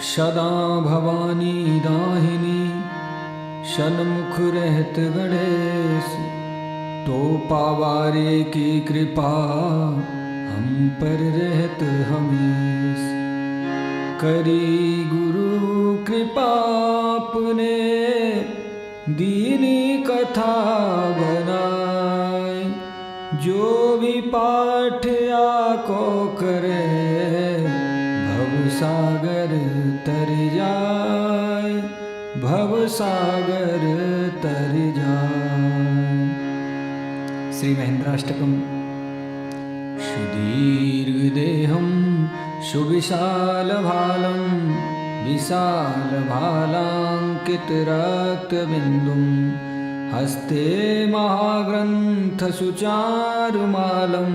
सदा भवानी दाहिनी सन्मुख रहत गणेश, तो पावारे की कृपा हम पर रहत हमेश। करी गुरु कृपा अपने दीनी कथा बनाए, जो भी पाठ आको करे भवसागर तर जाए, भवसागर तर जाए। श्री महेंद्राष्टकम। सुदीर्घदेहं सुविशालभालं विशालभालाङ्कितरक्तबिन्दुं, हस्ते महाग्रन्थसुचारुमालं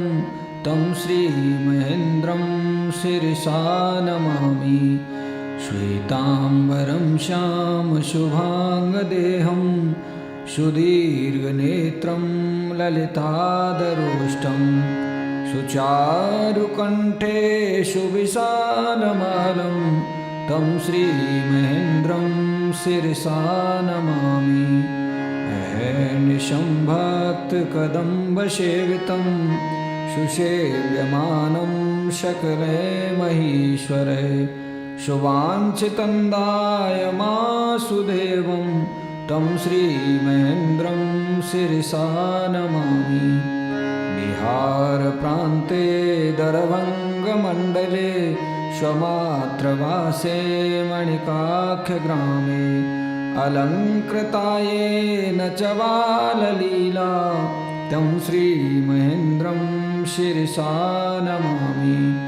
तं श्रीमहेन्द्रं शिरसा नमामि। श्वेताम्बरं श्यामशुभाङ्गदेहं सुदीर्घनेत्रं ललितादरोष्टं, सुचारुकण्ठे सुविशालमालं तं श्रीमहेन्द्रं शिरसा नमामि। अहर्निशं भक्तकदम्बसेवितं सुसेव्यमानं सकले महीश्वरे, शुवाञ्छितं दायमासुदेवं तं श्रीमहेन्द्रं शिरसा नमामि। बिहारप्रान्ते दरभङ्गमण्डले स्वमात्रवासे मणिकाख्यग्रामे, अलङ्कृतायेन च बाललीला तं श्रीमहेन्द्रं शिरसा नमामि।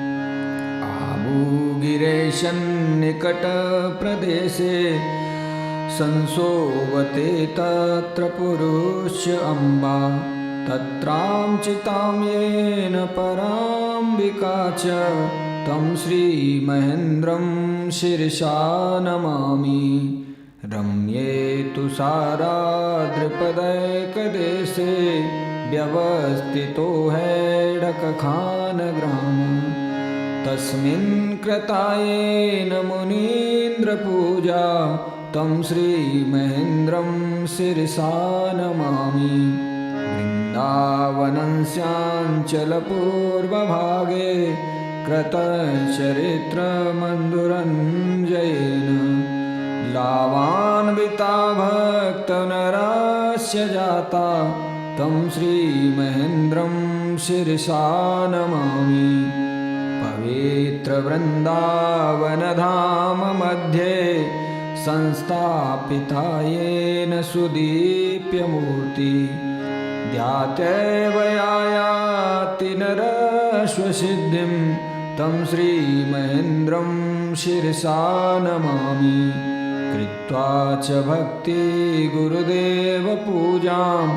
आबुगिरेशन्निकटप्रदेशे संसोवते तत्र पुरुष्य अम्बा, तत्रां चितां येन पराम्बिका च तं श्रीमहेन्द्रं शिरसा नमामि। रम्ये तुषाराद्रिपदैकदेशे व्यवस्थितो हैडकखानग्राम, तस्मिन् कृतायेन मुनीन्द्रपूजा तं श्रीमहेन्द्रं शिरसा नमामि। वृन्दावनस्याञ्चलपूर्वभागे कृतचरित्रमन्धुरञ्जयेन, लावान्विता भक्तनरस्य जाता तं श्रीमहेन्द्रं शिरसा नमामि। पवित्रवृन्दावनधाम मध्ये संस्थापिता येन सुदीप्यमूर्ति, ध्यात्यैव याति नरस्वसिद्धिं तं श्रीमहेन्द्रं शिरसा नमामि। कृत्वा च भक्ति गुरुदेवपूजां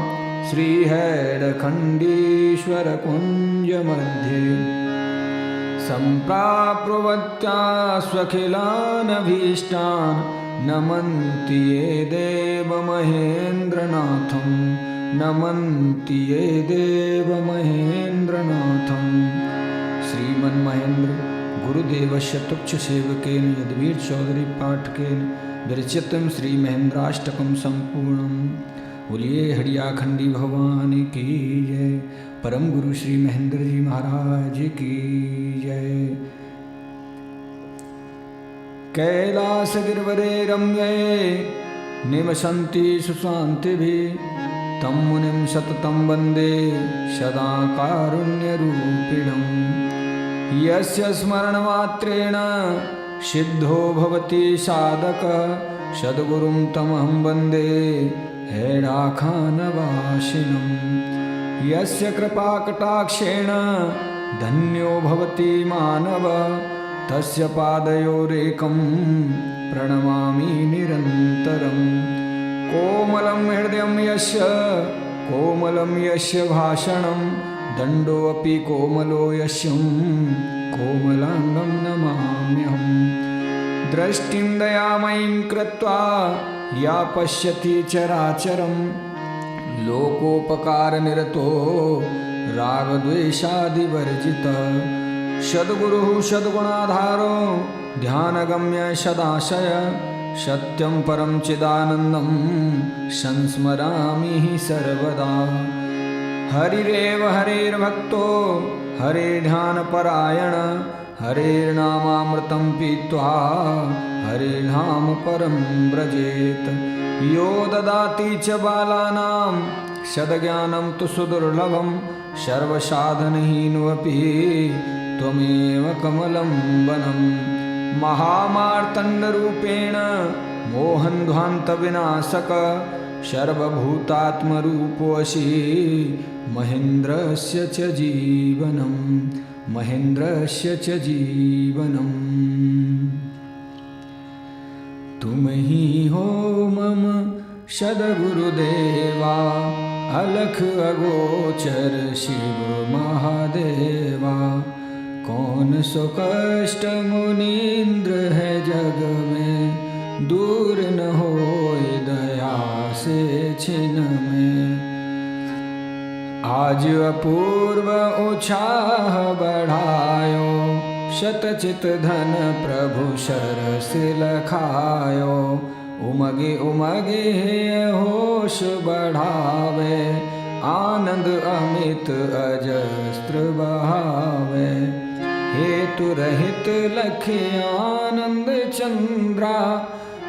श्रीहैडखण्डीश्वरकुञ्जमध्ये, सम्प्राप्नुवत्या स्वखिलानभीष्टान् नमन्ति ये देवमहेन्द्रनाथं, नमन्ति ये देवमहेन्द्रनाथं। श्रीमन्महेन्द्र गुरुदेवस्य तुच्छसेवकेन यदुवीर चौधरी पाठकेन विरचितं श्रीमहेन्द्राष्टकं सम्पूर्णम्। बोलिए हड़ियाखंडी भगवान की जय। परम गुरु श्री महेंद्र जी महाराज की जय। कैलास गिरवरे रम्ये निवसन्ति सुशान्तिभिः, तं मुनिं सततं वन्दे सदा कारुण्यरूपिणं। यस्य स्मरणमात्रेण सिद्धो भवति साधकः, सद्गुरुं तमहं वन्दे हैडाखानवासिनं। यस्य कृपाकटाक्षेण धन्यो भवति मानवः, तस्य पादयोरेकं प्रणमामि निरन्तरं। कोमलं हृदयं यस्य कोमलं यस्य भाषणं, दण्डोऽपि कोमलो यस्यं कोमलाङ्गं नमाम्यहम्। दृष्टिं दयामयीं कृत्वा या पश्यति चराचरं, लोकोपकारनिरतो रागद्वेषादिवर्जितः। सद्गुरुः सद्गुणाधारो ध्यानगम्य सदाशय सत्यं परं चिदानन्दं संस्मरामि सर्वदा। हरिरेव हरिर्भक्तो हरिर्ध्यानपरायण हरिर्नामामृतं पीत्वा हरिर्नाम परं व्रजेत्। यो ददाति च बालानां सद्ज्ञानं तु सुदुर्लभं सर्वसाधनहीनोऽपि त्वमेव कमलं वनं। महामार्तण्डरूपेण मोहन्ध्वान्तविनाशक सर्वभूतात्मरूपोऽसि महेन्द्रस्य च जीवनं महेन्द्रस्य च जीवनम्। तुम ही हो मम सद्गुरुदेवा अलख अगोचर शिव महादेवा। कौन सो कष्ट मुनीन्द्र है जग में दूर न होए दया से छिन में। आज अपूर्व उत्साह बढ़ायो शतचित धन प्रभु सरस लखायो। उमगे उमगे होश बढ़ावे आनंद अमित अजस्त्र बहावे। हेतु रहित लख आनंद चंद्रा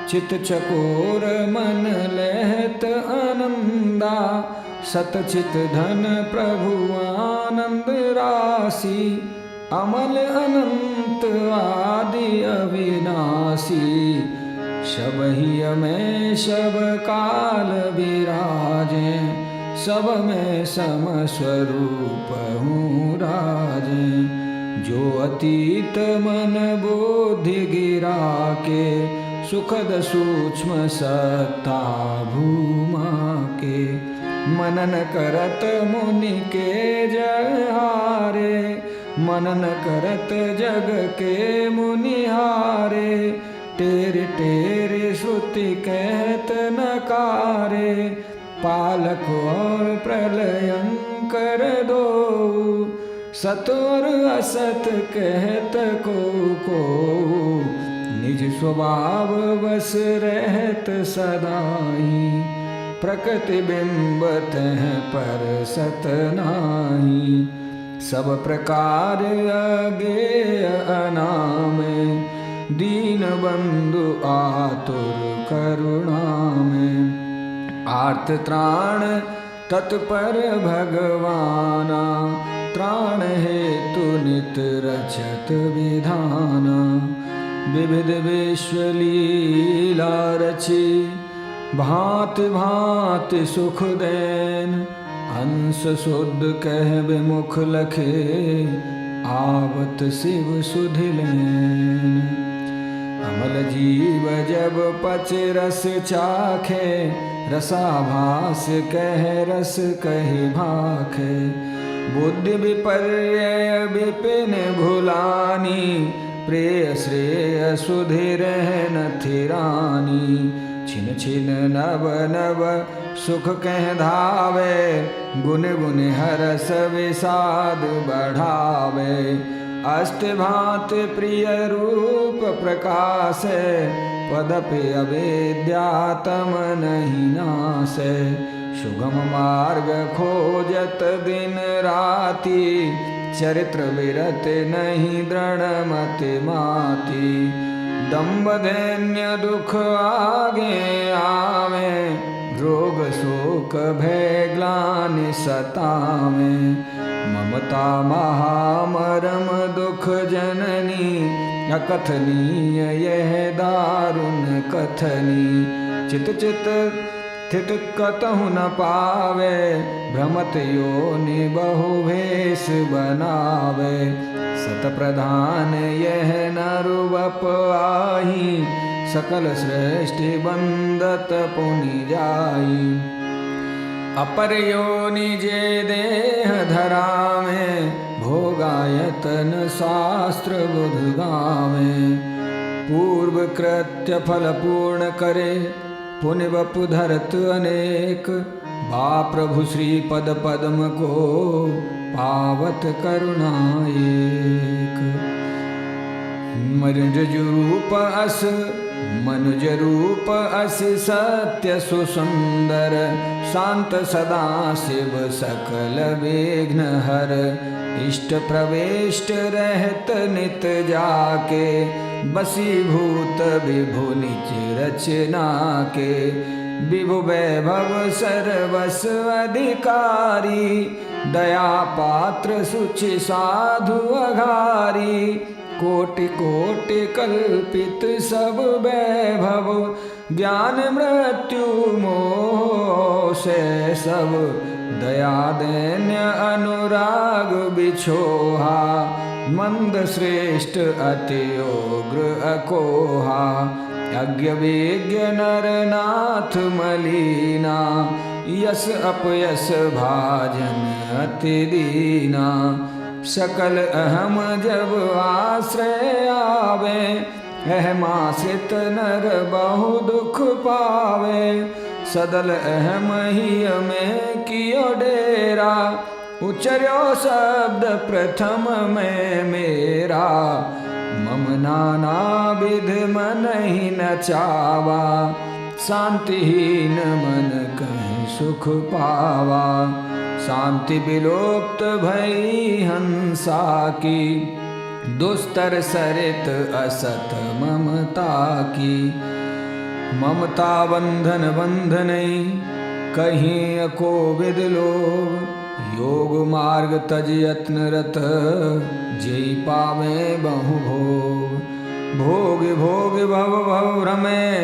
चित चकोर मन लहत आनंदा। सतचित धन प्रभु आनंद राशि अमल अनंत आदि अविनाशी। सबहि में सब काल विराजे सब में सम स्वरूप हूँ राजे। जो अतीत मन बुद्धि गिरा के सुखद सूक्ष्म सत्ता भूमा के। मनन करत मुनि के जहारे मनन करत जग के मुनिहारे। टेरे टेरे श्रुति कहत नकारे पालक और प्रलयंकर दो। सत और असत कहत को निज स्वभाव बस रहत सदाई। प्रकृति बिंबत है पर सत नाही। सब प्रकार अज्ञेय अनामे दीन बंधु आतुर करुणा में। आर्त त्राण तत्पर भगवाना त्राण हेतु नित रचत विधाना। विविध विश्वलीला रची भांति भांति सुख देन। अंश शुद्ध कह विमुख लखे आवत शिव सुधिलेन। अमल जीव जब पच रस चाखे रसाभास कह रस कहि भाखे। बुद्धि विपर्य विपिन भुलानी प्रेय श्रेय सुधीर न थिरानी। छिन छिन नव नव सुख कह धावे गुण गुण हरस विषाद बढ़ावे। अष्ट भांति प्रिय रूप प्रकाशे पदपि अवेद्यातम नहीं नासे। सुगम मार्ग खोजत दिन राति चरित्र विरत नहीं दृढ़मति माति। दम्भ दैन्य दुख आगे आवे रोग शोक भय ग्लानि सतावे। ममता महामरम दुख जननी अकथनीय यह दारुण कथनी। चित चित स्थित कतहु न पावे भ्रमत योनि बहु भेष बनावे। सत प्रधान यह नरुवप आही सकल सृष्टि बंदत पुनि जाई। अपर योनि जे देह धरावे भोगायतन शास्त्र बुध गावे। पूर्व कृत्य फल पूर्ण करे पुण्य वपु धरत अनेक। बा प्रभु श्री पद पद्म को पावत करुणाएक। मनुज रूप अस मनुज रूप अस सत्य सुसुंदर, शांत सदा शिव सकल विघ्न हर। इष्ट प्रविष्ट रहत नित जाके, बसीभूत विभु निज रचना के। विभु वैभव सर्वस अधिकारी, दया पात्र सुचि साधु अघारी। कोटि कोटि कल्पित सब वैभव, ज्ञान मृत्यु मोह से सब। दया दैन्य अनुराग बिछोहा, मंद श्रेष्ठ अति उग्र अकोहा। यज्ञ विज्ञ नर नाथ मलीना, यस अपयस भाजन अति दीना। सकल अहम जब आश्रय आवे, अहमाश्रित नर बहु दुख पावे। सदल अहम ही में कियो डेरा, उचर्यो शब्द प्रथम में मेरा। मम नाना विध मन ही नचावा, शांतिहीन मन कहीं सुख पावा। शांति विलोप्त भई हंसा की, दुस्तर सरित असत ममता की। ममता बंधन बंधनई, कहीं को विद लोग। योग मार्ग तज यत्न रत, जय पावे बहु भोग। भोग भोग भव भव भ्रमे,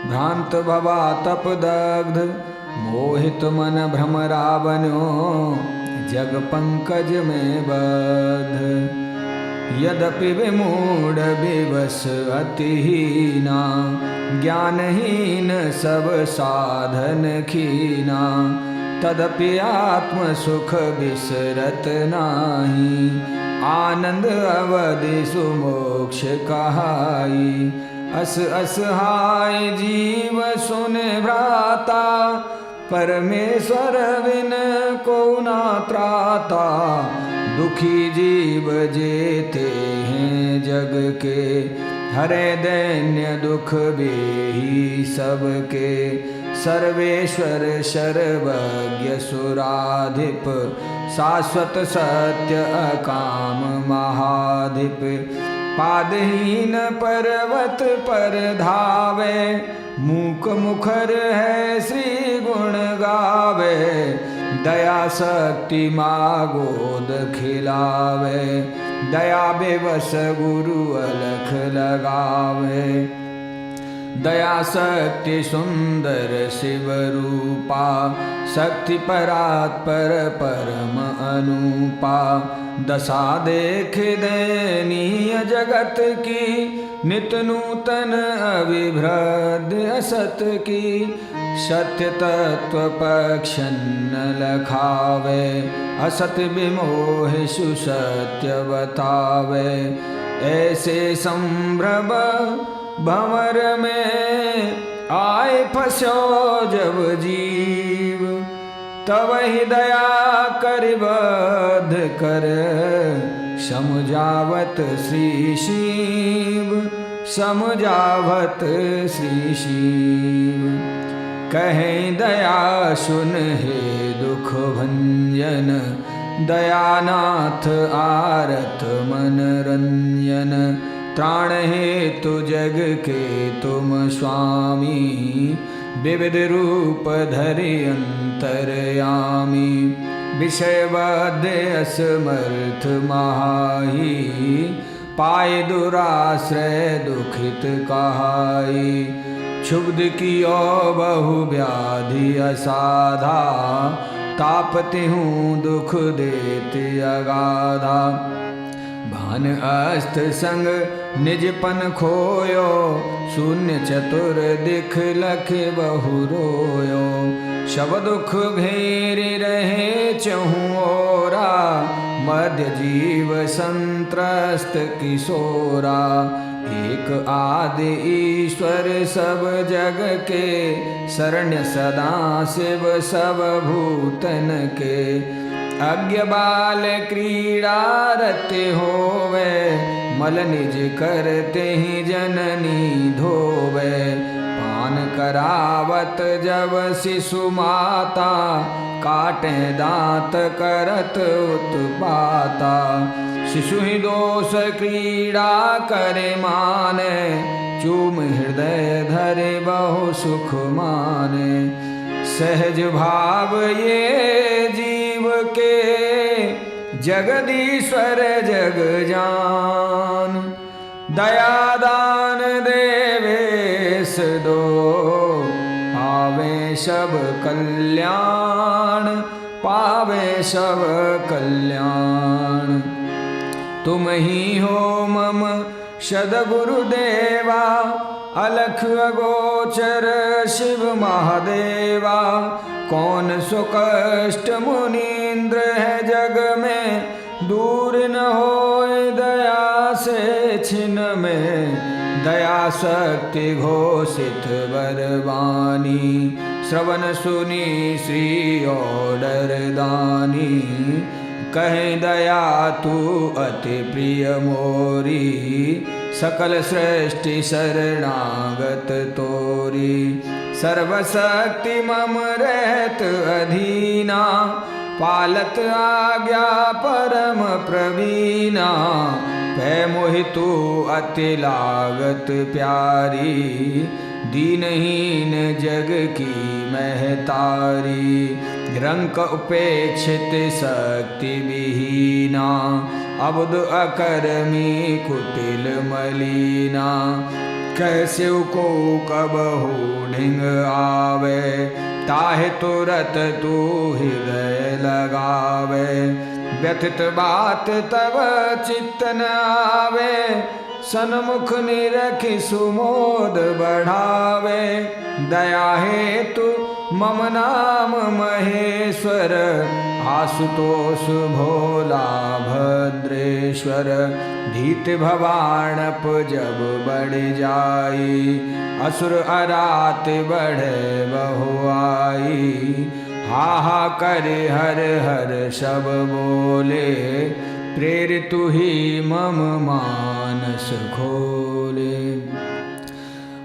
भ्रांत भवा तप दग्ध। मोहित मन भ्रमरा बन्यो, जग पंकज में बद्ध। यद्यपि विमूढ़ विवश अतिहीना, ज्ञानहीन सब साधन खीना। तदपि आत्म सुख बिसरत नाही, आनंद अवधि सुमोक्ष कहाई। अस अस हाय जीव सुन भ्राता, परमेश्वर बिन को ना त्राता। दुखी जीव जेते हैं जग के, हरे दैन्य दुख बेही सबके। सर्वेश्वर सर्वज्ञ सुराधिप, शाश्वत सत्य अकाम महाधिप। पादहीन पर्वत पर धावे, मूक मुखर है श्री गुण गावे। दया शक्ति मागोद खिलावे, दया बेबस गुरु अलख लगावे। दया शक्ति सुंदर शिव रूपा, शक्ति परात्पर परम अनुपा। दशा देख दयनीय जगत की, नित नूतन अविभ्रद असत की। सत्य तत्व पक्षन्न लखावे, असत विमोह सुसत्य बतावे। ऐसे संभ्रम भंवर में आए फस्यो जब जीव। तब ही दया कर बध कर, समझावत श्री शिव। समझावत श्री शिव। कहें दया सुन हे दुख भंजन, दयानाथ आरत मन रंजन। त्राण हेतु जग के तुम स्वामी, विविध रूप धरि अंतरयामी। विषय बद्ध असमर्थ माही, पाए दुराश्रय दुखित कहाई। क्षुब्ध कियो बहु व्याधि असाधा, तापति हूँ दुख देते अगाधा। भान अस्त संग निजपन खोयो, शून्य चतुर दिख लख बहु रोयो। शब दुख घेरे रहे चहु ओरा, मध्य जीव संत्रस्त किशोरा। एक आदि ईश्वर सब जग के, शरण्य सदा शिव सब भूतन के। अज्ञ बाल क्रीड़ा रत होवे, मल निज करते ही जननी धोवे। पान करावत जब शिशु माता, काटे दांत करत उत्पाता। शिशु ही दोष क्रीड़ा करे माने, चूम हृदय धरे बहु सुख माने। सहज भाव ये जीव के, जगदीश्वर जग जान। दया दान देवेश दो, पावे सब कल्याण, पावे सब कल्याण। तुम ही हो मम सद्गुरुदेवा, अलख अगोचर शिव महादेवा। कौन सो कष्ट मुनीन्द्र है जग में, दूर न होए दया से छिन में। दया शक्ति घोषित बरवानी, श्रवण सुनी श्री ओडर दानी। कहे दया तू अति प्रिय मोरी, सकल सृष्टि शरणागत तोरी। सर्वशक्ति मम रहत अधीना, पालत आज्ञा परम प्रवीणा। पै मोहि तू अति लागत प्यारी, दीनहीन जग की महतारी। रंक उपेक्षित शक्ति विहीना, अबुद अकर्मी कुटिल मलीना। कैसे को कबहू ढिंग आवे, ताहे तुरत तू हृदय लगावे। व्यथित बात तब चित्त न आवे, सन्मुख निरखि सुमोद बढ़ावे। दया हेतु मम नाम महेश्वर, आशुतोष भोला भद्रेश्वर। भीत भवानप जब बढ़ जाई, असुर अरात बढ़े बहु आई। हा कर हर हर सब बोले, प्रेरित ही मम मानस खोले।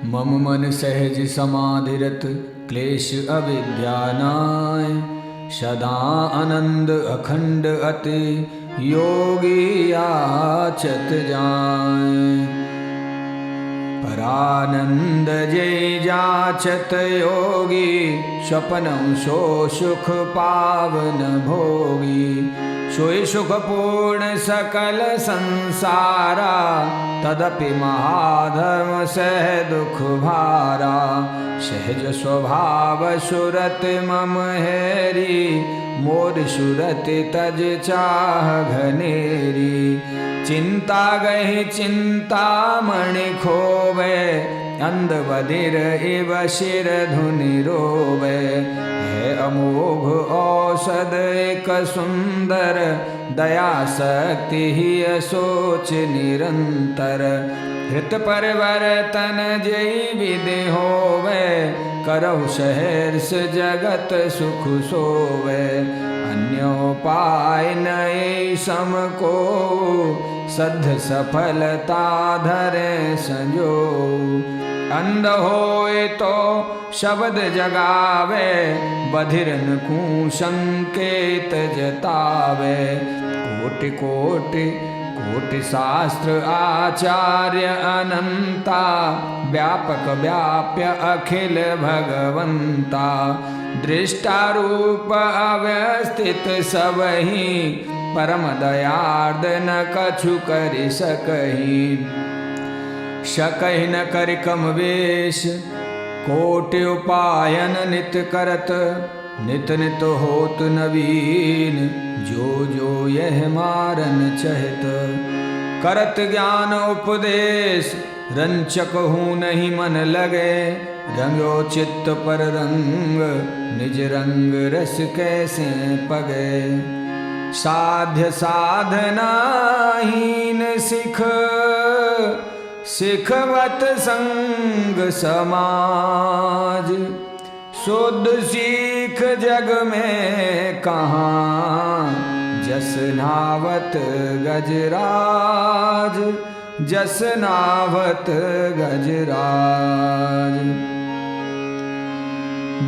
मम मन सहज समाधिरत, क्लेश अविद्या नाय। सदा आनंद अखंड अति, योगी याचत जाय। परानंद जय जाचत योगी, स्वप्नं सो सुख पावन भोगी। सोई सुख पूर्ण सकल संसारा, तदपि महाधर्म सह दुख भारा। सहज स्वभाव सुरत मम हेरी, मोर सुरत तज चाह घनेरी। चिंता गहि चिंता मणि खोवे, अंध बधिर इव शिर धुनि रोवे। है अमोघ औषध एक सुंदर, दया शक्ति ही सोच निरंतर। हृत परिवर्तन जय विधि होवे, करहु सहर्ष जगत सुख सोवे। अन्योपाय नये सम को, सद्ध सफलता धरे संजो। अंध होए तो शब्द जगावे, बधिरन को संकेत जतावे। कोटि कोटि कोटि शास्त्र आचार्य अनंता, व्यापक व्याप्य अखिल भगवंता। दृष्टारूप अव्यस्थित सबहि, परम दयार्द न कछु करि सकहि। शकहि न करि कम वेश, कोटि उपायन नित करत। नित नित होत नवीन, जो जो यह मारन चहत। करत ज्ञान उपदेश, रंचक हूँ नहीं मन लगे। रंगो चित्त पर रंग, निज रंग रस कैसे पगे। साध्य साधनाहीन सिख, सिखवत संग समाज। शुद्ध सीख जग में कहाँ, जस नावत गजराज। जस नावत गजराज।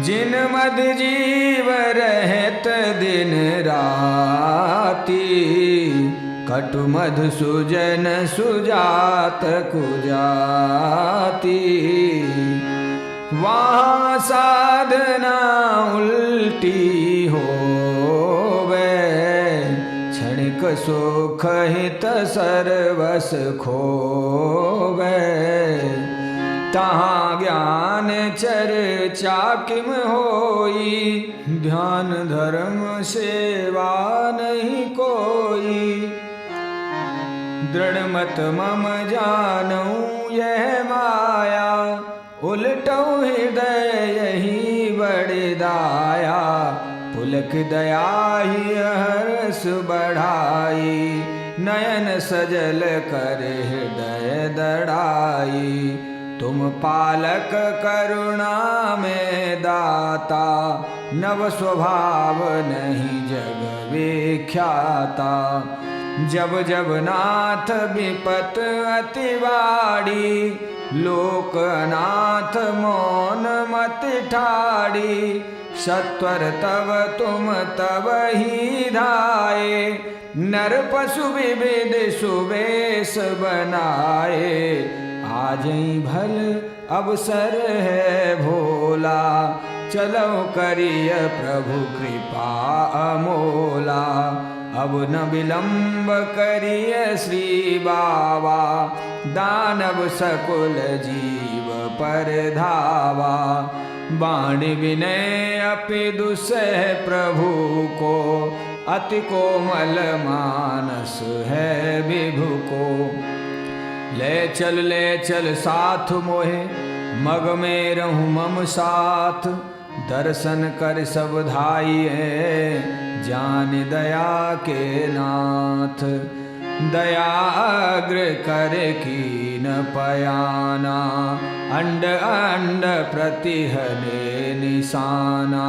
जिन मद जीव रहत दिन राती, कटु मधु सुजन सुजात कुजाती। वहाँ साधना उल्टी होवे, क्षणिक सुख हित सर्वस खोवे। तहाँ ज्ञान चर्चा किम होई, ध्यान धर्म सेवा नहीं कोई। दृढ़ मत मम जानऊं यह माया, उलटऊं हृदय यही बड़ी दाया। पुलक दया ही हर्ष बढ़ाई, नयन सजल कर हृदय दड़ाई। तुम पालक करुणा में दाता, नव स्वभाव नहीं जग विख्याता। जब जब नाथ विपत अतिवाड़ी, लोक अनाथ मौन मत ठाड़ी। सत्वर तब तुम तब ही धाये, नर पशु विविध सुवेश बनाए। आजई भल अवसर है भोला, चलो करिय प्रभु कृपा अमोला। अब न विलंब करिय श्री बाबा, दानव सकुल जीव पर धावा। बाण विनय अपि दुसह प्रभु को, अति कोमल मानस है विभु को। ले चल साथ मोहे, मग में रहूं मम साथ। दर्शन कर सब धाइए, जान दया के नाथ। दयाग्र कर कीन पयाना, अंड अंड प्रतिहने निशाना।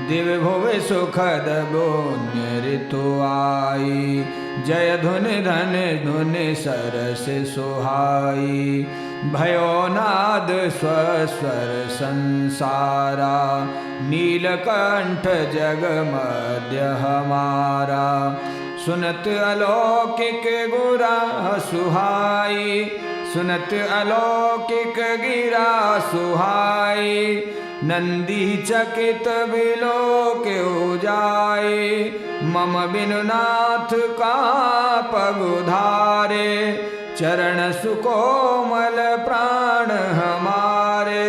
दिव्य भुवि सुखद बोन्य ऋतु आई, जय धुन धन धुन सरस सुहाई। भयो नाद स्वस्वर संसारा, नीलकंठ जग मध्य हमारा। सुनत अलौकिक गुरा सुहाई, सुनत अलौकिक गिरा सुहाई। नंदी चकित बिलोक जाए, मम बिनु नाथ का पगुधारे। चरण सुकोमल प्राण हमारे,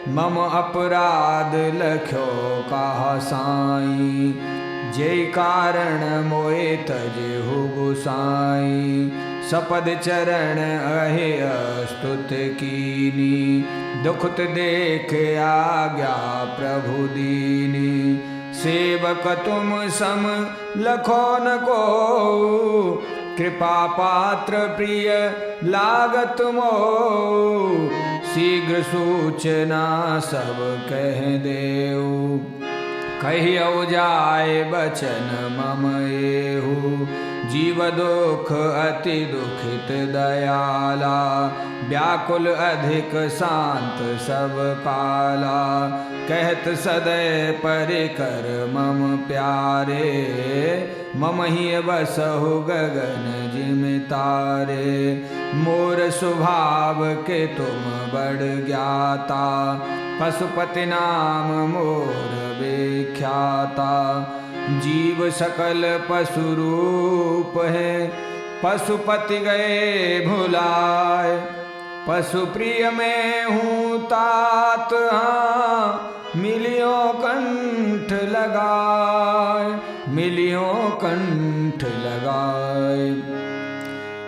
मम अपराध लख्यो कहा साई। जय कारण मोए तजेहु गुसाई, सपद चरण अहे अस्तुत कीनी। दुखत देख आज्ञा प्रभु दीनी, सेवक तुम सम लखो न को। कृपा पात्र प्रिय लागत मो, शीघ्र सूचना सब कह देऊ। कहियो जाय बचन मम एहु, जीव दुख अति दुखित दयाला। व्याकुल अधिक शांत सब काला, कहत सदै परिकर मम प्यारे। मम ही बसहु गगन जिम तारे, मोर स्वभाव के तुम बड़ ज्ञाता। पशुपति नाम मोर विख्याता, जीव सकल पशु रूप है। पशुपति गए भुलाए, पशु प्रिय में हूँ तात। हाँ मिलियो कंठ लगाए, मिलियो कंठ लगाए।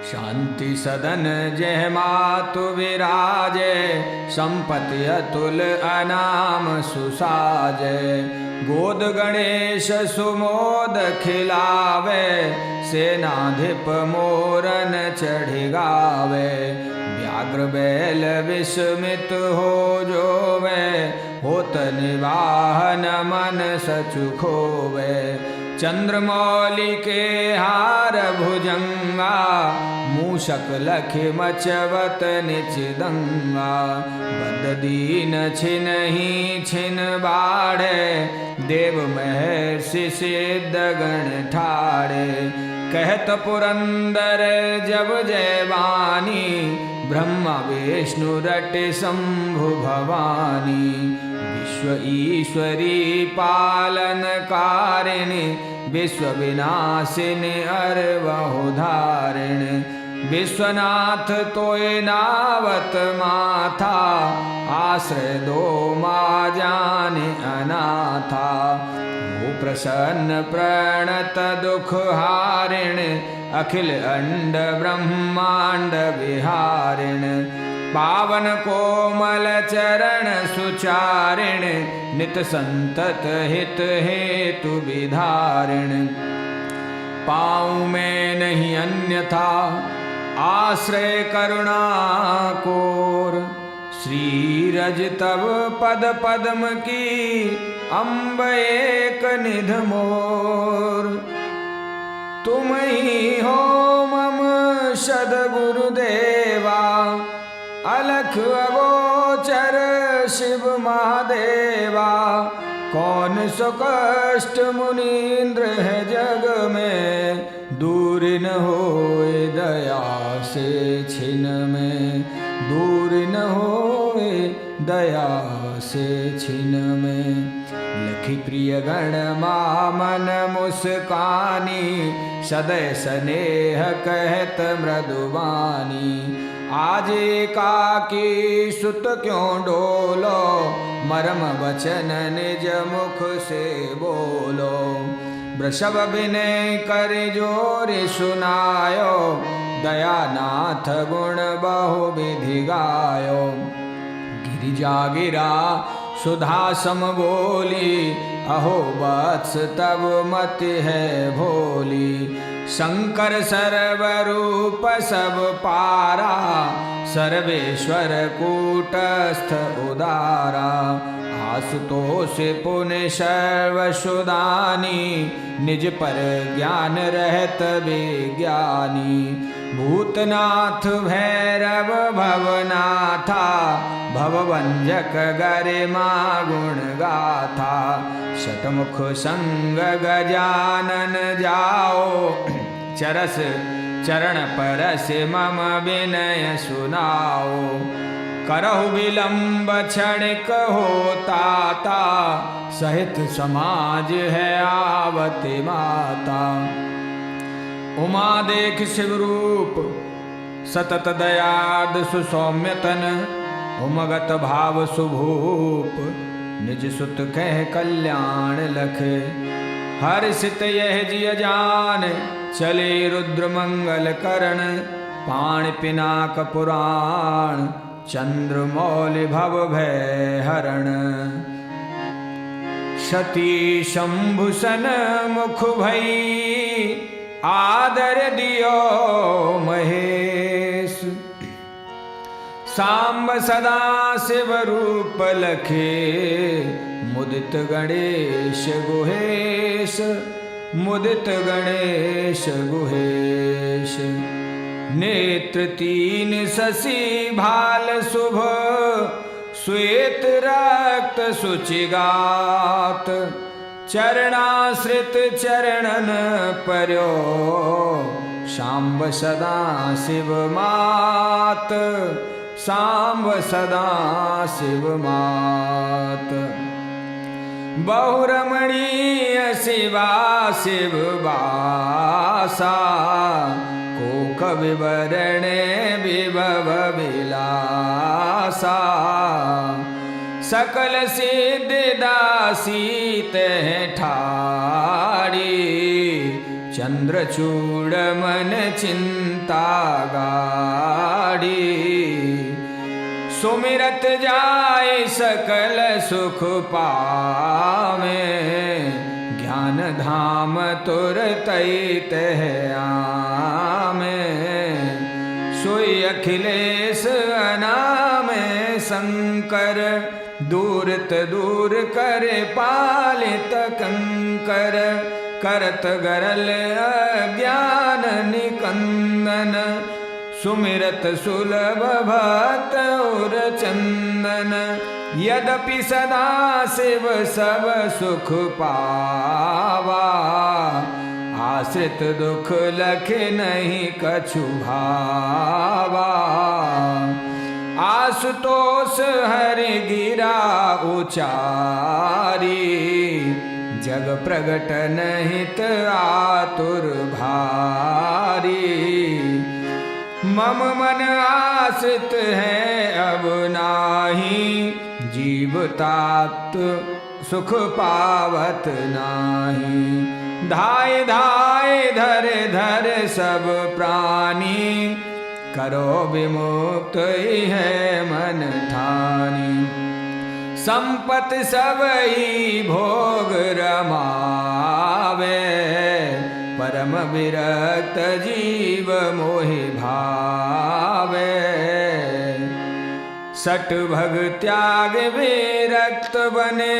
शांति सदन जय मातु विराजे, संपत्ति अतुल अनाम सुसाजे। गोद गणेश सुमोद खिलावे, सेनाधिप मोरन चढ़ गावे। व्याघ्र बैल विस्मित हो जोवे, होत निवाहन मन सचु खोवे। चंद्रमौली के हार भुजंगा, मुँह मूषक लखि मचवत निचदंगा बद दीन छिनहि छिन बाढ़े देव महर्षि सिद्धगण ठाड़े कहत पुरंदर जब जयवानी ब्रह्मा विष्णु रटे शंभु भवानी विश्व ईश्वरी पालन कारिणी विश्व विनाशिनी अर्वहु धारिणी विश्वनाथ तोय नावत माथा आश्रय दो मा जाने अनाथा वो प्रसन्न प्रणत दुख हारिण अखिल अंड ब्रह्मांड विहारिण पावन कोमल चरण सुचारिण नित संतत हित हेतु विधारिण पाऊँ मैं नहीं अन्यथा आश्रय करुणा कोर श्री रज तब पद पद्म की अम्ब एक निध मोर तुम ही हो मम सद्गुरुदेवा अलख अगोचर शिव महादेवा कौन सो कष्ट मुनीन्द्र है जग में दूर न होए दया से छिन में दूर न होए दया से छिन में लखी प्रिय गण मामन मुस्कानी सदै स्नेह कहत मृदुवानी आज एकाकी सुत क्यों डोलो मरम वचन निज मुख से बोलो वृषभ विनय कर जोर सुनायो दयानाथ गुण बहु विधि गायो गिरिजा गिरा सुधा सम बोली अहो वत्स तब मत है भोली शंकर सर्वरूप सब पारा सर्वेश्वर कूटस्थ उदारा आशुतोष पुण्य सर्वसुदानी निज पर ज्ञान रहत विज्ञानी भूतनाथ भैरव भवनाथा भवभंजक गरिमा गुण गाथा शतमुख संग गजानन जाओ चरस चरण परस मम विनय सुनाओ करहु विलंब क्षणिक होता ता सहित समाज है आवती माता उमा देख शिवरूप सतत दयाद सुसौम्यतन उमगत भाव सुभूप निज सुत कह कल्याण लख हर्षित यह जिय जान चले रुद्र मंगल करण पाण पिनाक पुराण चंद्र मौलि भव भय हरण सती शंभुसन मुख भई आदर दियो महेश सांब सदा शिव रूप लखे मुदित गणेश गुहेश मुदित गणेश गुहेश नेत्र तीन शशि भाल शुभ श्वेत रक्त शुचिगात चरणाश्रित चरणन पर्यो सांब सदा शिव मात सांब सदा शिव मात बहुरमणीय शिवा शिव बासा को कविवरण विभव विलासा सकल सिद्धिदासी तह ठाड़ी चंद्रचूड़ मन चिंता गाड़ी सुमिरत जाय सकल सुख पावे ज्ञान धाम तुरतैत आमे सोई अखिलेश अनाम शंकर दूरत दूर करे पालित कंकर करत गरल अज्ञान निकंदन सुमिरत सुलभ भक्त और चंदन, यद्यपि सदा शिव सब सुख पावा, आश्रित दुख लख नहीं कछु भावा। आशुतोष हरि गिरा उचारी, जग प्रगट नहित आतुर भारी। मम मन आश्रित है अब नाही, जीवतात सुख पावत नाही। धाय धाय धर धर सब प्राणी, करो विमुक्त है मन ठानी। संपत्ति सब ही भोग रमावे, परम विरक्त जीव मोहि भावे। सट भग त्याग विरक्त बने,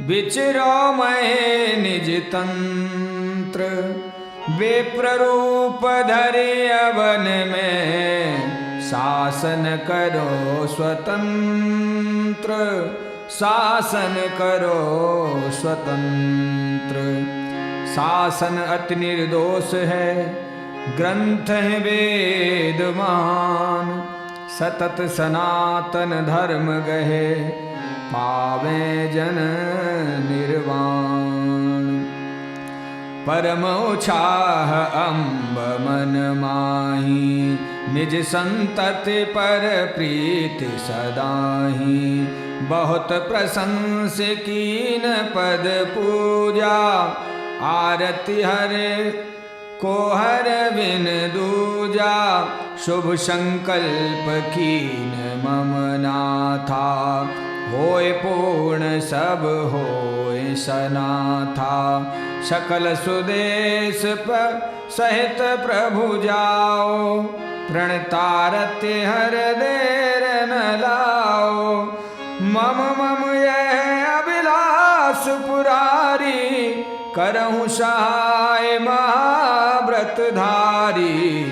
विचरो महे निज तंत्र। विप्ररूप धरे अवन में, शासन करो स्वतंत्र, शासन करो स्वतंत्र। शासन अति निर्दोष है, ग्रंथ है वेदमान। सतत सनातन धर्म गहे, पावे जन निर्वाण। परम उछाह अम्ब मन माही, निज संतति पर प्रीति सदाही। बहुत प्रशंस कीन पद पूजा, आरती हरे को हर बिन दूजा। शुभ संकल्प कीन मम नाथा, होय पूर्ण सब होय सनाथा। सकल सुदेश पर सहित प्रभु जाओ, प्रणतारति हर देर न लाओ। मम मम यह अभिलाष पुरारी, करहूँ सहाय महाव्रत धारी।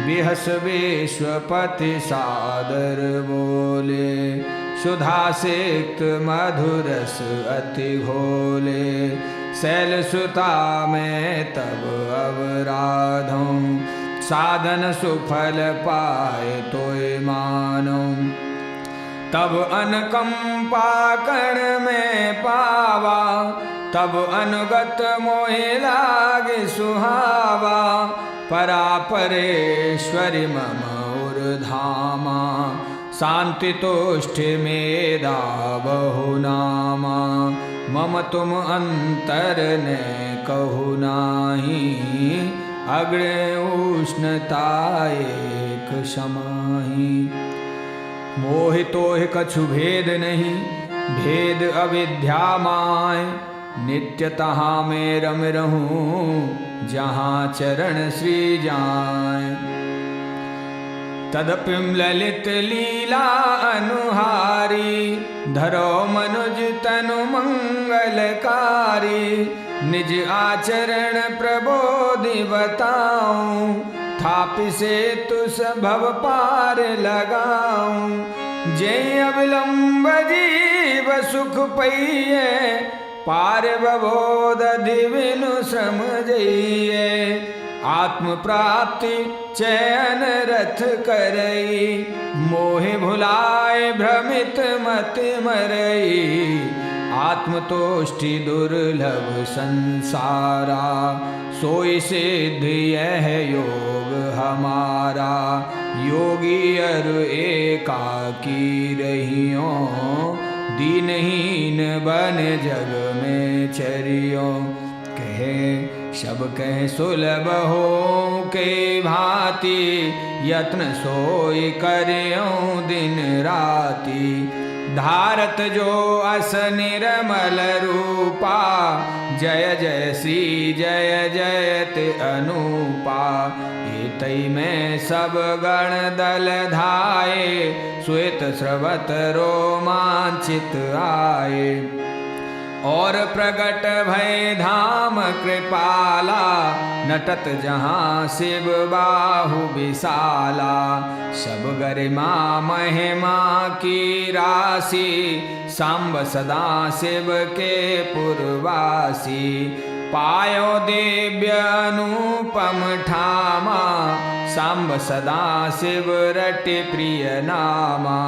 बिहस विश्वपति सादर बोले, सुधा सिक्त मधुरस अति घोले। शैल सुता में तब अवराधों, साधन सुफल पाए तोय मानो। तब अनुकंपा कण में पावा, तब अनुगत मोहि लागे सुहावा। परापरेश्वरि मम उर्धामा, शांति तुष्टि मेरा बहु नामा। मम तुम अंतर ने कहु नाही, अग्नि उष्णता एक समाही। मोहितोहि कछु भेद नहीं, भेद अविद्या माय। नित्यतः में रम रहूं, जहाँ चरण श्री जाय। तदपि ललित लीला अनुहारी, धरो मनुज तनु मंगलकारी। निज आचरण प्रबोधि बताऊं, थापि से तुस भव पार लगाऊं। जय अविलंब जीव सुख पइये, पार भवोद दिविनु श्रम जइये। आत्म प्राप्ति चयन रथ करई, मोहे भुलाए भ्रमित मति मरई। आत्मतोष्टि दुर्लभ संसारा, सोई सिद्ध यह योग हमारा। योगी अरु एकाकी रहियो, दीनहीन बन जग में चरियो। कहे सब कह सुलभ हो के भांति, यत्न सोई करियो दिन राति। धारत जो अस निर्मल रूपा, जय जय श्री जय जयति अनुपा। एतई में सब गण दल धाये, श्वेत स्रवत रोमांचित आए। और प्रगट भय धाम कृपाला, नटत जहाँ शिव बाहु विशाला। सब गरिमा महिमा की राशि, सांब सदा शिव के पुरवासी। पायो दिव्य अनुपम ठामा, सांब सदा शिव रटि प्रिय नामा।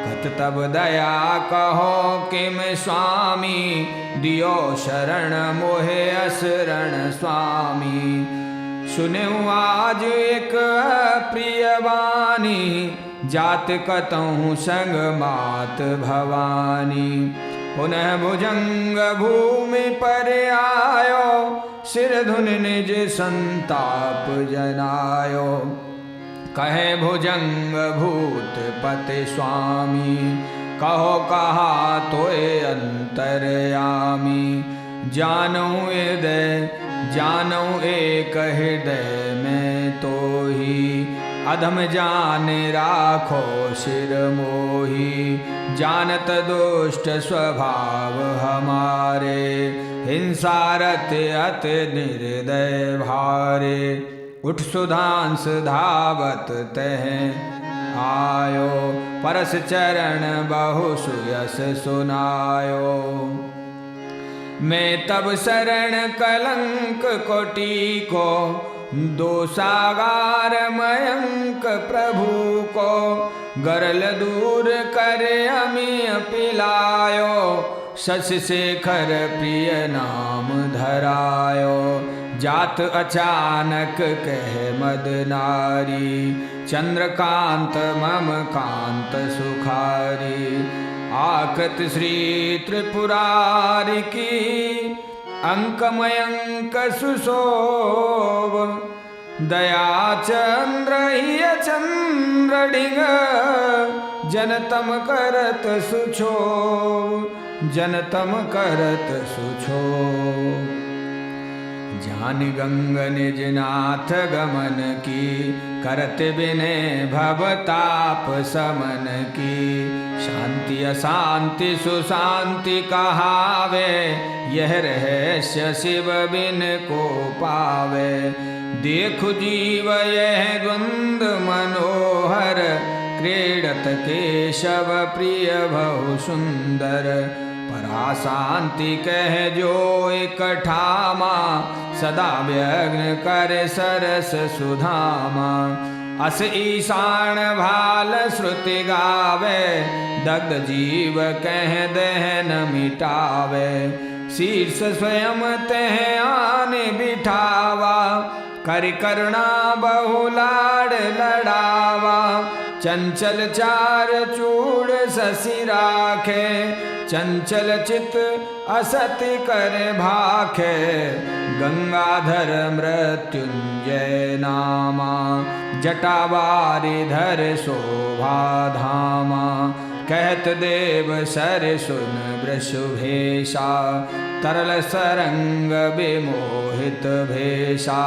कत तब दया कहो किम स्वामी, दियो शरण मोहे असरण स्वामी। सुनऊ आज एक प्रिय वाणी, जात कतहु संग मात भवानी। पुनः भुजंग भूमि पर आयो, सिर धुन निज संताप जनायो। कहे भुजंग भूत पति स्वामी, कहो कहा तोय अंतरयामी। जानऊ हृदय जानऊ एक हृदय में तो ही, अधम जान राखो सिर मोही। जानत दुष्ट स्वभाव हमारे, हिंसारत अत निर्दय भारे। उठ सुधांस धावत तह आयो, परस चरण बहु सुयस सुनायो। मैं तब शरण कलंक कोटि को, दोषागार मयंक प्रभु को। गरल दूर कर अमी पिलायो, शशि शेखर प्रिय नाम धरायो। जात अचानक कह मद नारी, चंद्रकांत मम कांत सुखारी। आकृत श्री त्रिपुरारी की, अंकमयंक सुशोभ। दया चंद्र ही चंद्र डिग, जनतम करत सुछोभ। जनतम करत सुछोभ। जान गंग निज नाथ गमन की, करत विनय भवताप समन की। शांति अशांति सुशांति कहावे, यह रहस्य शिव बिन को पावे। देखु जीव यह द्वंद मनोहर, क्रीडत केशव प्रिय बहु सुंदर। पराशांति कह जो एक ठामा, सदा व्यग्न कर सरस सुधामा। अस ईशान भाल श्रुति गावे, दग्ध जीव कह दहन मिटावे। शीर्ष स्वयं तह आने बिठावा, कर करुणा बहुलाड लड़ावा। चंचल चार चूड़ शशि राखे, चंचल चित असति कर भाखे। गंगाधर मृत्युंजय नामा, जटावारी धर शोभा धामा। कहत देव सर सुन वृषभेशा, तरल सरंग विमोहित भेषा।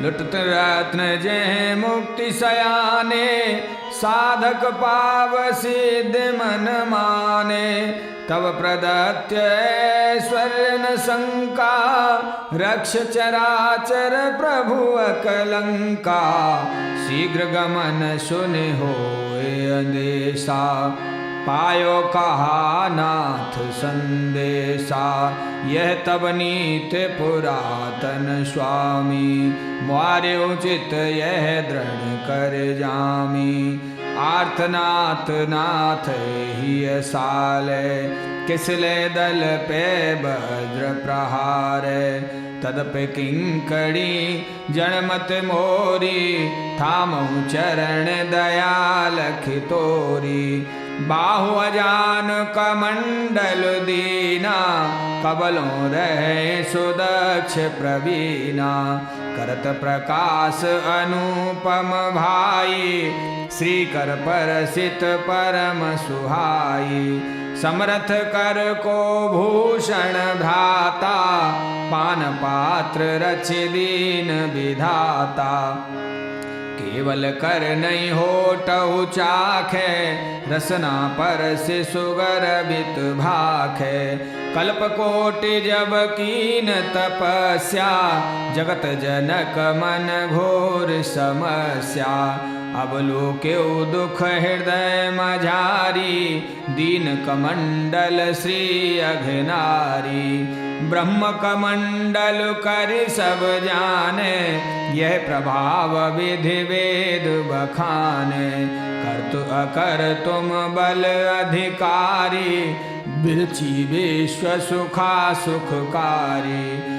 लुटत रत्न जय मुक्ति सयाने, साधक पाव सिद्ध मन माने। तब प्रदत्त ऐश्वर्य न शंका, रक्ष चराचर प्रभु अकलंका। शीघ्र गमन सुनि होए अंदेशा, पायो कहा नाथ संदेशा। यह तब नीत पुरातन स्वामी, मारे उचित यह दृढ़ कर जामी। आर्तनाथ नाथ ही साले, किसले दल पे वज्र प्रहार। तदपि किंकड़ी जनमत मोरी, थामहु चरण दयाल खितोरी। बाहु अजान कमंडल दीना, कबलों रहे सुदक्ष प्रवीणा। करत प्रकाश अनुपम भाई, श्रीकर परसित परम सुहाई। समरथ कर को भूषण भ्राता, पान पात्र रच दीन विधाता। केवल कर नहीं होटहु चाखे, रसना पर से सुगर बित भाखे। कल्प कोटि जब कीन तपस्या, जगत जनक मन घोर समस्या। अब लोक्यो दुख हृदय मझारी, दीन कमंडल श्री अघनारी। ब्रह्म कमंडल कर सब जाने, यह प्रभाव विधि वेद बखाने। कर्तु अकर तुम बल अधिकारी, बिरची विश्व सुखा सुखकारी।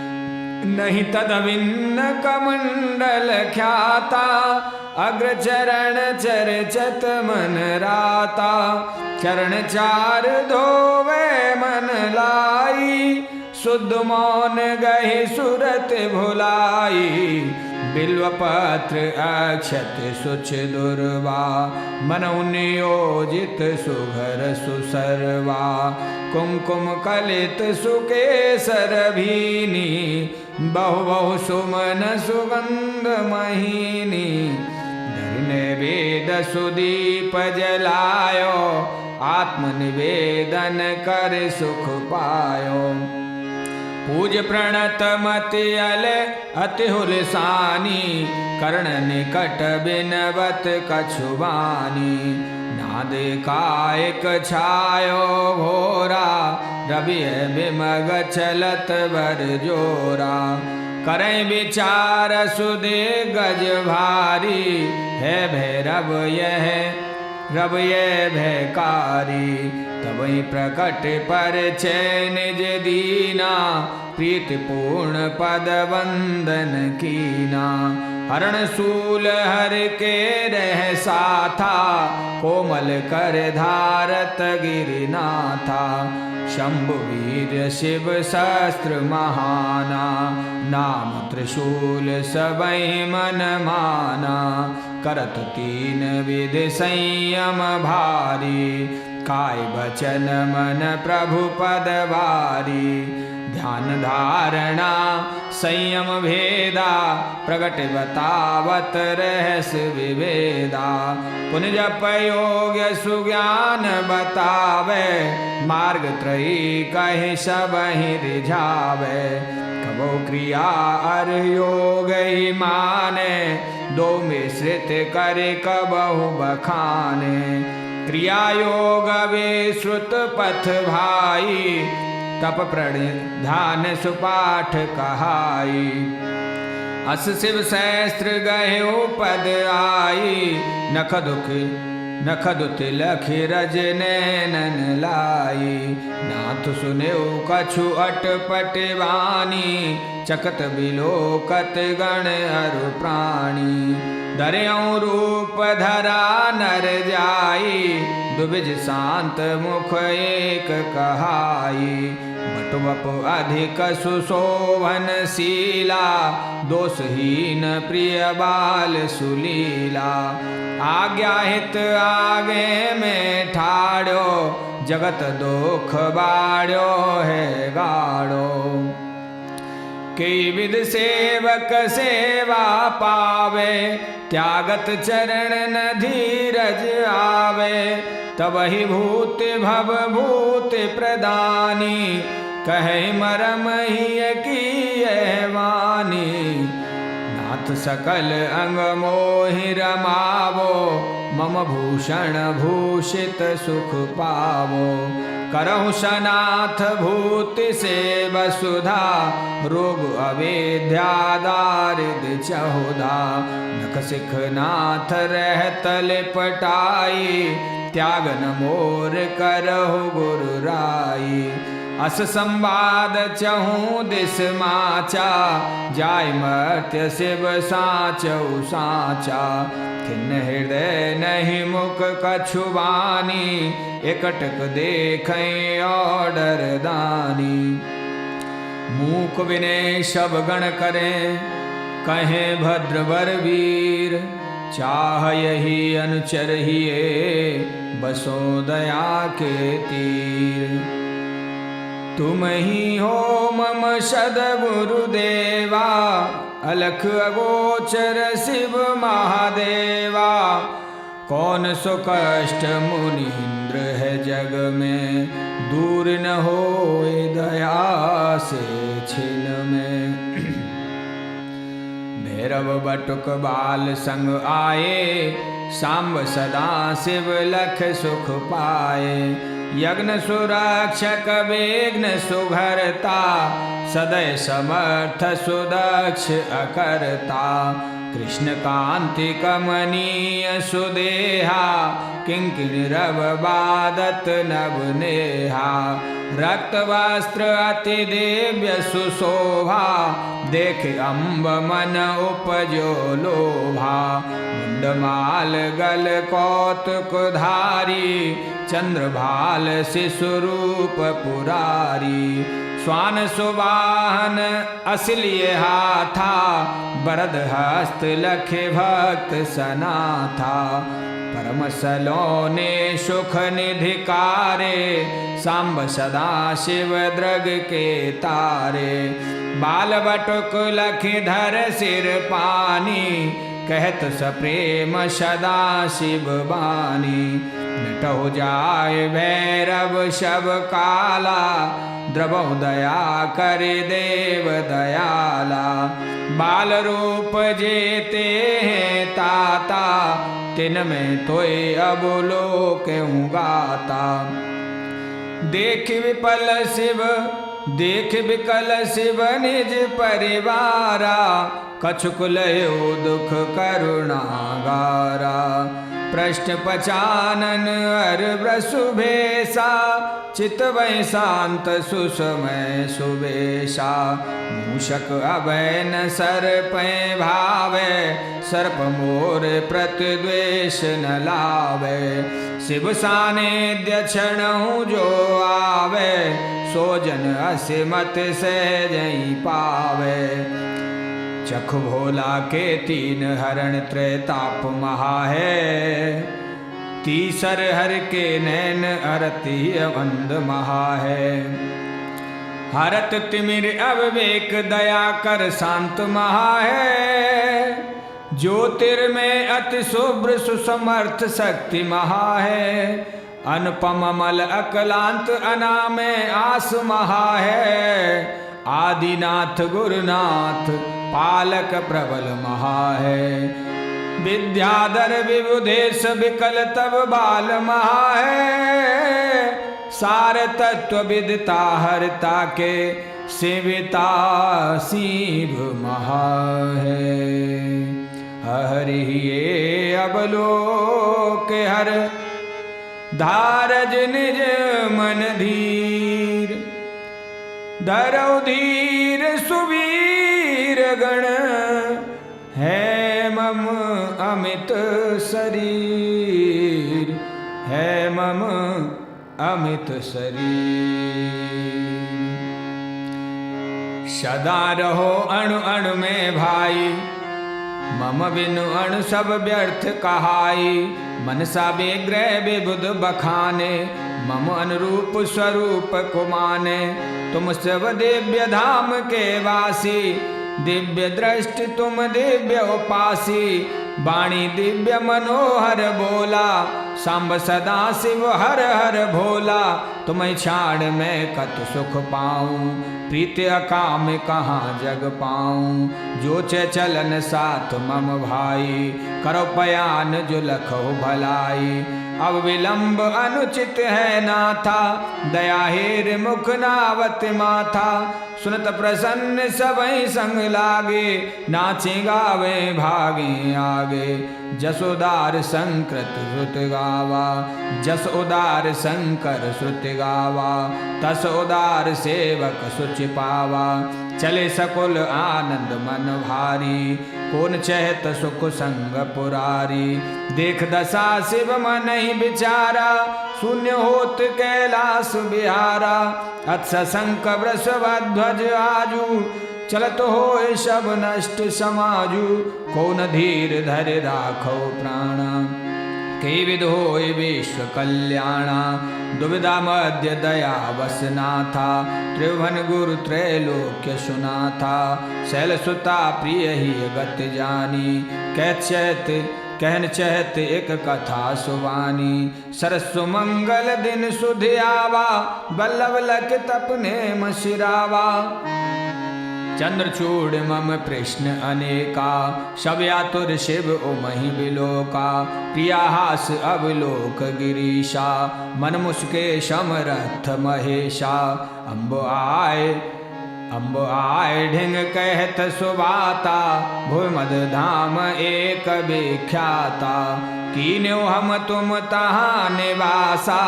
नहीं तदभिन्न कमंडल ख्याता, अग्र चरण चरचत मन राता। चरण चार धोवे मन लाई, शुद्ध मौन गहि सुरत भुलाई। बिल्व पत्र अक्षत सुच दुर्वा, मनउ नियोजित सुघर सुसर्वा। कुमकुम कलित सुकेसर भीनी, बहु बहु सुमन सुगंध महीनी। धरिने वेद सुदीप जलायो, आत्मनिवेदन कर सुख पायो। पूज प्रणत मति अल अति हुलसानी, कर्ण निकट बिनवत कछुबानी। नाद कायक छायो घोरा, रवि बिमग चलत बर जोरा। करें विचार सुदे गज भारी, है भैरव यह रब ये भयकारी। तबहि प्रकट पर चै निज दीना, प्रीति पूर्ण पद वंदन कीना। हरण शूल हर के रह साथा, कोमल कर धारत गिरिनाथा। शंभु वीर शिव शस्त्र महाना, नाम त्रिशूल सबहि मन माना। करत तीन विधि संयम भारी, काय बचन मन प्रभु पदवारी। ध्यान धारणा संयम भेदा, प्रगट बतावत रहस विवेदा। पुन जप योग सुज्ञान बतावे, मार्ग त्रयी कहि सबहि रिझावे। कबो क्रिया अर योग ही माने, दो मिश्रित करे कबहु बखाने। क्रिया योग विश्रुत पथ भाई, तप प्रणिधान सुपाठ कहाई। अस शिव सहस्त्र गयो पद आई, नख दुत लख रज नैनन लाई। नाथ सुनेउ कछु अटपट वाणी, चकत बिलोकत गण अरु प्राणी। धर्यउ रूप धरा नर जाई, दुबिज शांत मुख एक कहाई। बटवप अधिक सुशोभन शीला, दोषहीन प्रिय बाल सुलीला। आज्ञा हित आगे में ठाड़ो, जगत दुख बाड़ो है गाड़ो। कई विध सेवक सेवा पावे, त्यागत चरण न धीरज आवे। तबहि भूत भव भूत प्रदानी, कहे मरम ही की वाणी। नाथ सकल अंग मोहि रमावो, मम भूषण भूषित सुख पावो। करहु सनाथ भूति से वसुधा, रोग अवेद्या दारिद्र चहुधा। नख सिख नाथ रहत लिपटाई, त्याग न मोर करहु गुरु राई। अस संवाद चहु दिस माचा, जाय मर्त्य शिव साचौ साचा। खिन्न हृदय नहीं मुख कछु वाणी, एकटक देखें ऑर्डर दानी। मूक विनय सब गण करें, कहें भद्रवर वीर। चाह यही अनुचर हिए, बसो दया के तीर। तुम ही हो मम सद्गुरुदेवा, अलख अगोचर शिव महादेवा। कौन सो कष्ट मुनीन्द्र है जग में, दूर न होए दया से छिन में। भैरव बटुक बाल संग आए, सांब सदा शिव लख सुख पाए। यज्ञ सुरक्षक विघ्न सुघरता, सदै समर्थ सुदक्ष अकर्ता। कृष्ण कांति कमनीय सुदेहा, किंकिणीरव बादत नभ नेहा। रक्त वस्त्र अति दिव्य सुशोभा, देख अम्ब मन उपजो लोभा। मुंडमाल गल कौतुक धारी, चंद्रभाल शिशुरूप पुरारी। स्वान सुवाहन असलिए हाथा, बरद हस्त लखे भक्त सनाथा। परम सलोने सुख निधिकारे, सांब सदा शिव द्रग के तारे। बाल बटुक लखि धर सिर पानी, कहत सप्रेम सदा शिव बानी। मिटौ जाय भैरव शब काला, द्रवौ दया कर देव दयाला। बाल रूप जेते हैं ताता, तिन में तोय अब लोकहूँ गाता। देख विकल शिव निज परिवारा, कछुक लयो दुख करुणागारा। पृष्ठ पचानन अर वृषुभेशा, चितवै शांत सुषमय सुवेशा। मूषक अभय न सर्पै भावै, सर्प मोर प्रतिद्वेष न लावै। शिव सानिध्य क्षणहुँ जो आवे, सोजन असिमत सहजहि पावै। चख भोला के तीन हरण त्रैताप महा है, तीसर हर के नैन अरति अवंद महा है। हरत तिमिर अविवेक दया कर शांत महा है, ज्योतिर्मय अति शुभ्र सुसमर्थ शक्ति महा है। अनुपम अमल अकलांत अनामय आस महा है, आदिनाथ गुरुनाथ पालक प्रबल महा है। विद्याधर विबुधेश विकल तब बाल महा है, सार तत्व विदिता हरता के सेविता शिव महा है। हरि ये अवलोक हर, धारज निज मन धीर। धरौ धीर सुवीर गण, है मम अमित शरीर, है मम अमित शरीर। सदा रहो अणु अणु में भाई, मम बिनु अणु सब व्यर्थ कहाई। मनसा विग्रह विबुध बखाने, मम अनुरूप स्वरूप को माने। तुम सब दिव्य धाम के वासी, दिव्य दृष्टि तुम दिव्य उपासी। वाणी दिव्य मनोहर बोला, सांब सदा शिव हर हर भोला। तुम्हें छाड़ मैं कत सुख पाऊं, प्रीति अकाम कहाँ जग पाऊं। जो चलन साथ मम भाई, करो पयान जो लखो भलाई। अब विलंब अनुचित है नाथा, दया हेर मुख नावत माथा। सुनत प्रसन्न सबई संग लागे, नाचे गावे भागे आगे। जसोदार संकृत श्रुत गावा, जस उदार शंकर श्रुत गावा। तस उदार सेवक सुचि पावा, चले सकुल आनंद मन भारी। कौन चहत सुख संग पुरारी, देख दशा शिव मन ही विचारा। शून्य होत कैलास बिहारा, अत्स शंक वृषभध्वज आजू। चलत होय सब नष्ट समाजू, कौन धीर धर राखो प्राणा। के विध होय विश्व कल्याणा, दुविधा मध्य दया वसना था, त्रिभुवन गुरु त्रैलोक्य सुना था। शैल सुता प्रिय ही गत जानी, कहन चहत एक कथा सुवानी। सरसु मंगल दिन सुधियावा, बल्लभ लखित अपने मशिरावा। चंद्रचूड़ मम प्रश्न अनेका, शब आतुर शिव उमहि बिलोका। प्रियाहास अवलोक गिरीशा, मन मुस्के समरथ महेशा। अम्ब आय ढिंग कहत सुबाता, भुव मद धाम एक विख्याता। कीन्यो हम तुम तहाँ निवासा,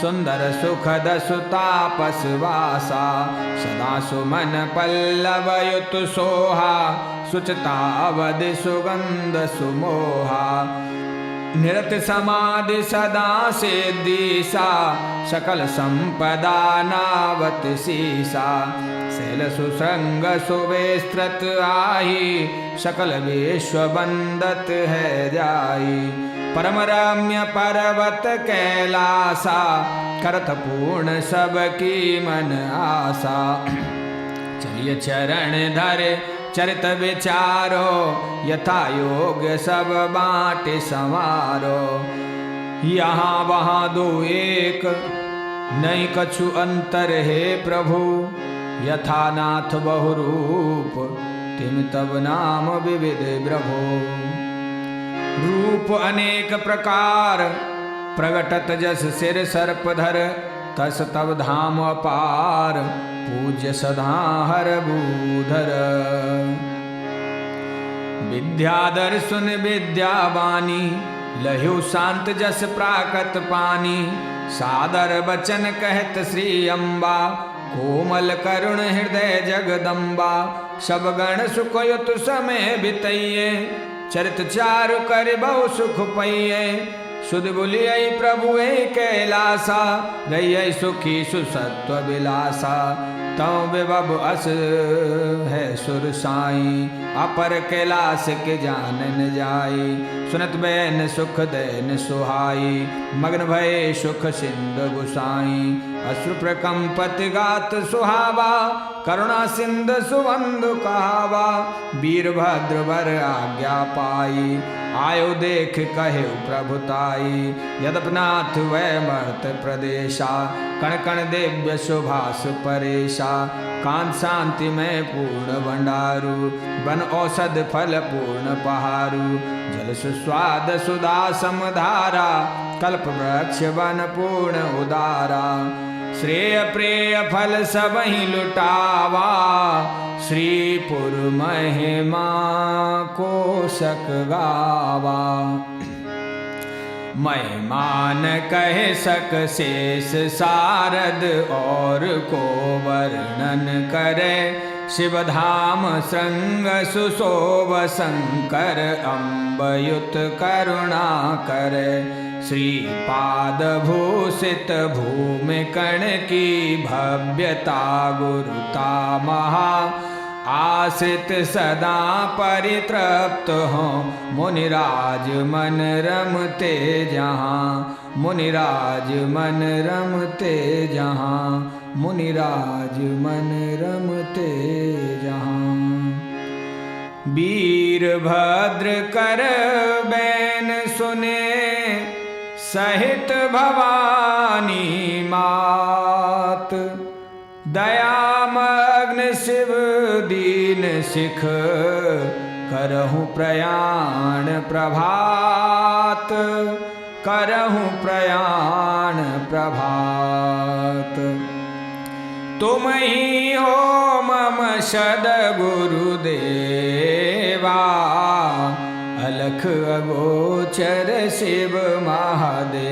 सुंदर सुखद सुतापस वासा। सदा सुमन पल्लव युत सोहा, सुचता अवधि सुगंध सुमोहा। निरत समाधि सदा सिद्धीसा, सकल संपदा नावत सीसा। शैल सुसंग सुविस्तृत आही, सकल विश्व बंदत है जाई। परम रम्य पर्वत कैलासा, करत पूर्ण सबकी मन आशा। चलिए चरण धरे चरित विचारो, यथा योग्य सब बाटे संवारो। यहाँ वहाँ दो एक, नहीं कछु अंतर है प्रभु। यथा नाथ बहुरूप, तिम तब नाम विविध प्रभु। रूप अनेक प्रकार, प्रगटत जस सिर सर्पधर। तस तब धाम अपार, पूज्य सदा हर बूधर। विद्याधर सुन विद्यावानी, लह्यु शांत जस प्राकृत पानी। सादर बचन कहत श्री अम्बा, कोमल करुण हृदय जगदम्बा। सब गण सुख युत समय बितइये, चरित चारु कर बहु सुख पइये। सुध बुलियै प्रभु कैलासा, रहियै सुखी सुसत्व विलासा। तव विभव अस है सुर साई, अपर कैलाश के जानन जाई। सुनत बैन सुख दैन सुहाई, मग्न भय सुख सिंधु गुसाई। अश्रु प्रकंपत गात सुहावा, करुणा सिंधु सुबंधु कहावा। वीरभद्र वर आज्ञा पाई, आयो देख कहे प्रभुताई। यद्यपनाथ वै मर्त प्रदेशा, कण कण दिव्य सुभाष परेशा। कांत शांति में पूर्ण भंडारू, वन औषध फल पूर्ण पहारू। जल सुस्वाद सुधा समधारा, कल्प वृक्ष वन पूर्ण उदारा। श्रेय प्रेय फल सबहि लुटावा, श्रीपुर महिमा कोशक गावा। महिमान कह सक शेष सारद, और को वर्णन करे। शिवधाम श्रृंग सुशोभ शंकर, अम्बयुत करुणा करे। श्रीपाद भूषित भूमि कण की, भव्यता गुरुता महा। आश्रित सदा परितृप्त हो, मुनिराज मन रमते जहाँ। मुनिराज मन रमते जहाँ, मुनिराज मन रमते जहाँ। वीरभद्र कर बैन सुने, सहित भवानी मात। दयामग्न शिव दीन सिख, करहु प्रयाण प्रभात। करहु प्रयाण प्रभात। तुम ही हो मम सद गुरुदेवा, अलख अगोचर शिव महादेवा।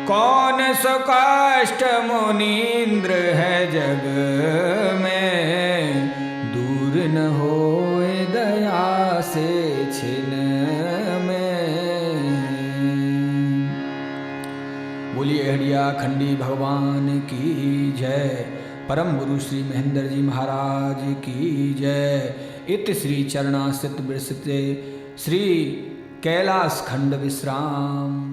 कौन सो कष्ट मुनीन्द्र है जग में, दूर न होए दया से छिन में। बोलिए हडिया खंडी भगवान की जय। परम गुरु श्री महेंद्र जी महाराज की जय। इति श्री चरणासित विरसिते श्री कैलाश खंड विश्राम।